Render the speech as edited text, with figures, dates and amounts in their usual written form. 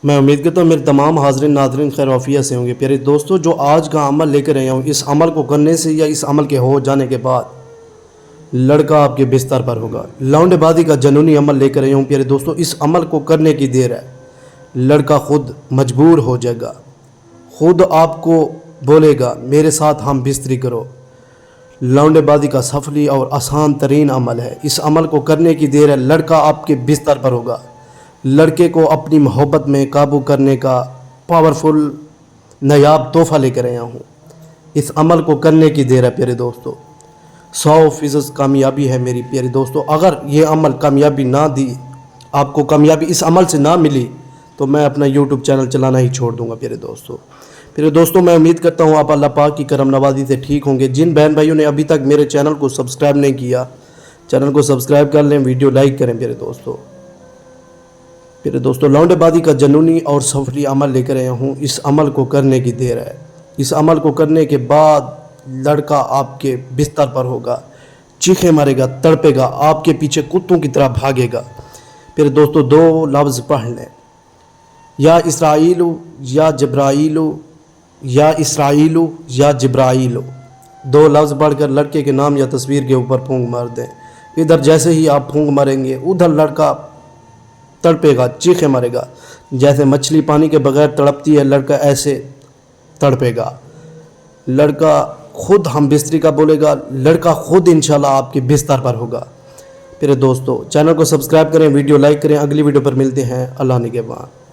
मैं उम्मीद करता हूँ मेरे तमाम हाज़रीन नाज़रीन खैर आफियत से होंगे। प्यारे दोस्तों, जो आज का अमल लेकर आया हूँ, इस अमल को करने से या इस अमल के हो जाने के बाद लड़का आपके बिस्तर पर होगा। लौंडेबाजी का जनूनी अमल लेकर आया हूँ। प्यारे दोस्तों, इस अमल को करने की देर है, लड़का खुद मजबूर हो जाएगा, खुद आपको बोलेगा मेरे साथ हम बिस्तरी करो। लौंडेबाजी का सफली और आसान तरीन अमल है। इस अमल को करने की देर है, लड़का आपके बिस्तर पर होगा। लड़के को अपनी मोहब्बत में काबू करने का पावरफुल नायाब तोहफ़ा लेकर आया हूँ। इस अमल को करने की देर है प्यारे दोस्तों। 100% कामयाबी है मेरी प्यारे दोस्तों। अगर ये अमल कामयाबी ना दी, आपको कामयाबी इस अमल से ना मिली, तो मैं अपना यूट्यूब चैनल चलाना ही छोड़ दूंगा प्यारे दोस्तों। प्यारे दोस्तों, मैं उम्मीद करता हूँ आप अल्लाह पाक की करम नवाजी से ठीक होंगे। जिन बहन भाइयों ने अभी तक मेरे चैनल को सब्सक्राइब नहीं किया, चैनल को सब्सक्राइब कर लें, वीडियो लाइक करें प्यारे दोस्तों। प्यारे दोस्तों, लौंडेबाजी का जनूनी और सफरी अमल लेकर आया हूँ। इस अमल को करने की देर है। इस अमल को करने के बाद लड़का आपके बिस्तर पर होगा, चीखे मारेगा, तड़पेगा, आपके पीछे कुत्तों की तरह भागेगा। फिर दोस्तों, 2 लफ्ज़ पढ़ लें, या इसराइलु या जब्राइलु, या इसराइलु या जब्राइलु। 2 लफ्ज़ पढ़कर लड़के के नाम या तस्वीर के ऊपर फूंक मार दें। इधर जैसे ही आप फूंक मारेंगे, उधर लड़का तड़पेगा, चीखे मारेगा। जैसे मछली पानी के बगैर तड़पती है, लड़का ऐसे तड़पेगा। लड़का खुद हम बिस्तरी का बोलेगा, लड़का खुद इंशाल्लाह आपके बिस्तर पर होगा। फिर दोस्तों, चैनल को सब्सक्राइब करें, वीडियो लाइक करें। अगली वीडियो पर मिलते हैं। अल्लाह निगहबान।